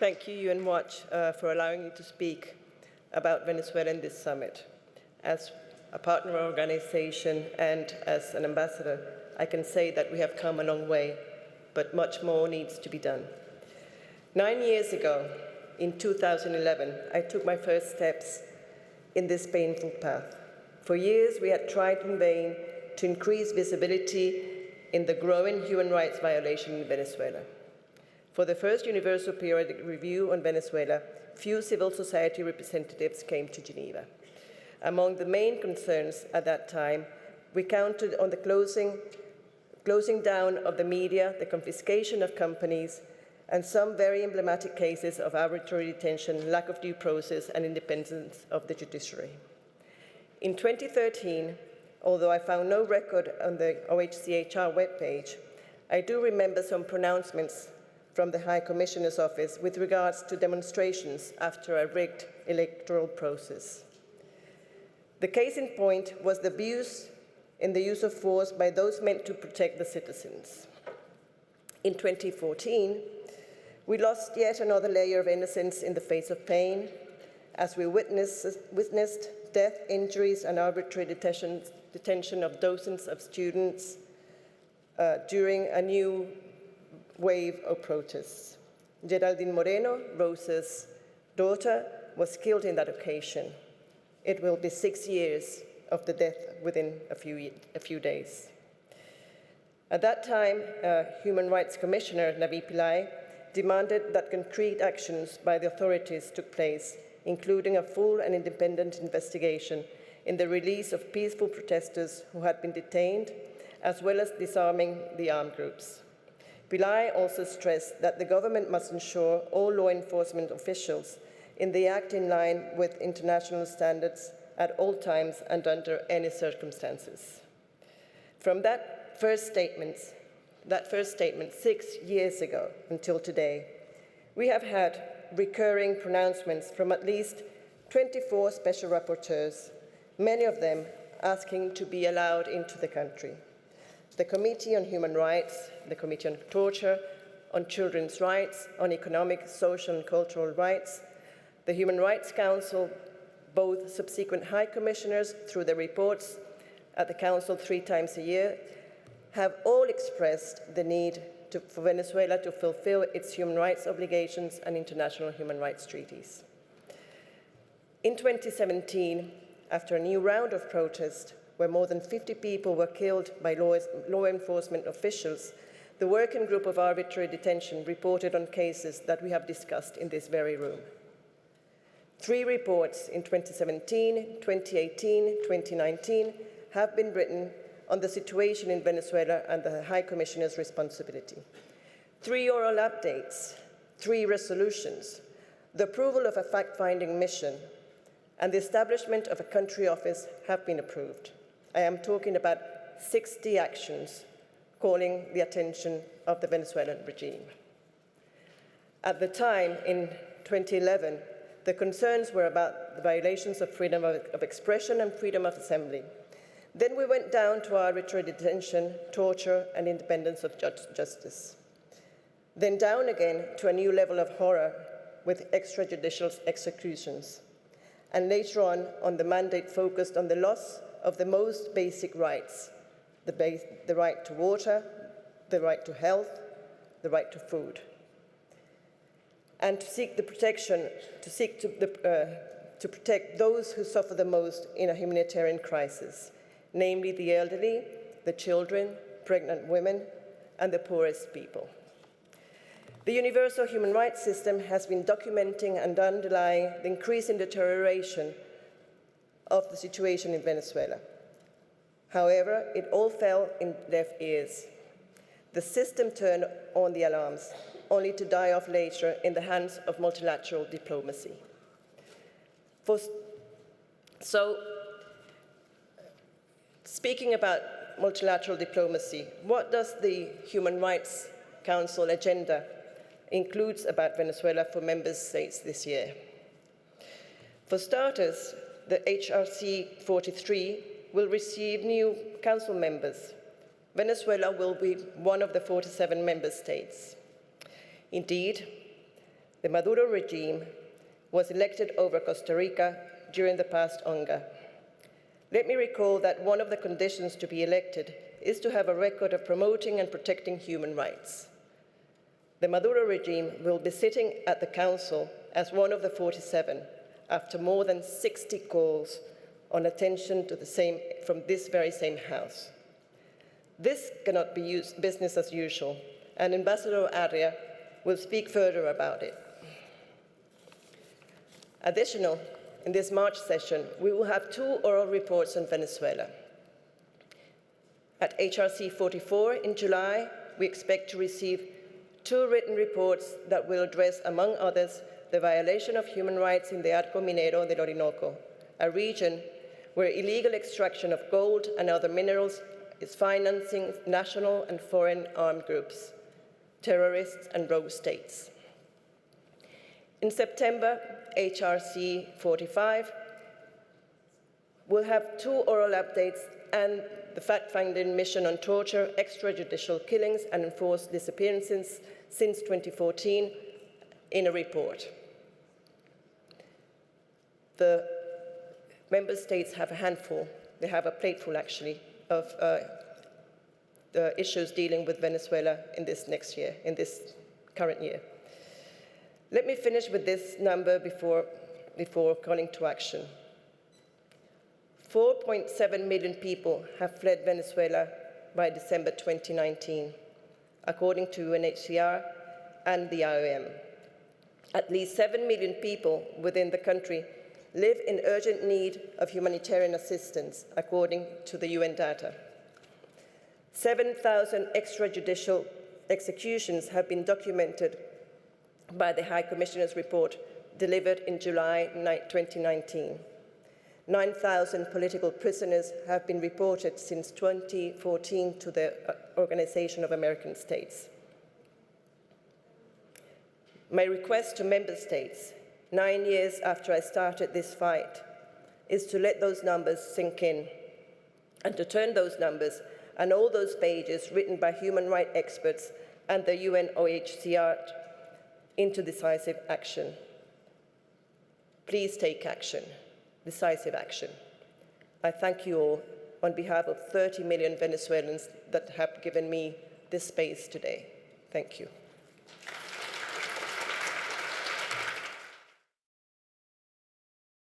Thank you, UN Watch, for allowing me to speak about Venezuela in this summit. As a partner organization and as an ambassador, I can say that we have come a long way, but much more needs to be done. 9 years ago, in 2011, I took my first steps in this painful path. For years, we had tried in vain to increase visibility in the growing human rights violation in Venezuela. For the first Universal Periodic Review on Venezuela, few civil society representatives came to Geneva. Among the main concerns at that time, we counted on the closing down of the media, the confiscation of companies, and some very emblematic cases of arbitrary detention, lack of due process, and independence of the judiciary. In 2013, although I found no record on the OHCHR webpage, I do remember some pronouncements from the High Commissioner's Office with regards to demonstrations after a rigged electoral process. The case in point was the abuse in the use of force by those meant to protect the citizens. In 2014, we lost yet another layer of innocence in the face of pain, as we witnessed death, injuries, and arbitrary detention of dozens of students during a new wave of protests. Geraldine Moreno, Rosa's daughter, was killed in that occasion. It will be 6 years of the death within a few days. At that time, Human Rights Commissioner Navi Pillay demanded that concrete actions by the authorities took place, including a full and independent investigation in the release of peaceful protesters who had been detained, as well as disarming the armed groups. Pillay also stressed that the government must ensure all law enforcement officials in the act in line with international standards at all times and under any circumstances. From that first statement 6 years ago until today, we have had recurring pronouncements from at least 24 special rapporteurs, many of them asking to be allowed into the country. The Committee on Human Rights, the Committee on Torture, on Children's Rights, on Economic, Social and Cultural Rights, the Human Rights Council, both subsequent High Commissioners through their reports at the Council 3 times a year, have all expressed the need for Venezuela to fulfill its human rights obligations and international human rights treaties. In 2017, after a new round of protests, where more than 50 people were killed by law enforcement officials, the Working Group of Arbitrary Detention reported on cases that we have discussed in this very room. 3 reports in 2017, 2018, 2019 have been written on the situation in Venezuela and the High Commissioner's responsibility. 3 oral updates, 3 resolutions, the approval of a fact-finding mission, and the establishment of a country office have been approved. I am talking about 60 actions calling the attention of the Venezuelan regime. At the time, in 2011, the concerns were about the violations of freedom of expression and freedom of assembly. Then we went down to arbitrary detention, torture, and independence of justice. Then down again to a new level of horror with extrajudicial executions. And later on the mandate focused on the loss of the most basic rights, the right to water, the right to health, the right to food. And to seek the protection, to protect those who suffer the most in a humanitarian crisis, namely the elderly, the children, pregnant women, and the poorest people. The universal human rights system has been documenting and underlying the increasing deterioration of the situation in Venezuela. However, it all fell in deaf ears. The system turned on the alarms, only to die off later in the hands of multilateral diplomacy. Speaking about multilateral diplomacy, what does the Human Rights Council agenda include about Venezuela for member states this year? For starters, the HRC 43 will receive new council members. Venezuela will be one of the 47 member states. Indeed, The Maduro regime was elected over Costa Rica during the past UNGA. Let me recall that one of the conditions to be elected is to have a record of promoting and protecting human rights. The Maduro regime will be sitting at the council as one of the 47 after more than 60 calls on attention to from this very same house. This cannot be business as usual, and Ambassador Arria will speak further about it. Additional, in this March session, we will have 2 oral reports on Venezuela. At HRC 44 in July, we expect to receive 2 written reports that will address, among others, the violation of human rights in the Arco Minero del Orinoco, a region where illegal extraction of gold and other minerals is financing national and foreign armed groups, terrorists, and rogue states. In September, HRC 45 will have 2 oral updates and the fact-finding mission on torture, extrajudicial killings, and enforced disappearances since 2014 in a report. The member states have a handful, they have a plateful actually, of the issues dealing with Venezuela in this current year. Let me finish with this number before calling to action. 4.7 million people have fled Venezuela by December 2019, according to UNHCR and the IOM. At least 7 million people within the country live in urgent need of humanitarian assistance, according to the UN data. 7,000 extrajudicial executions have been documented by the High Commissioner's report delivered in July 2019. 9,000 political prisoners have been reported since 2014 to the Organization of American States. My request to member states, 9 years after I started this fight, is to let those numbers sink in and to turn those numbers and all those pages written by human rights experts and the UNOHCR into decisive action. Please take action, decisive action. I thank you all on behalf of 30 million Venezuelans that have given me this space today. Thank you.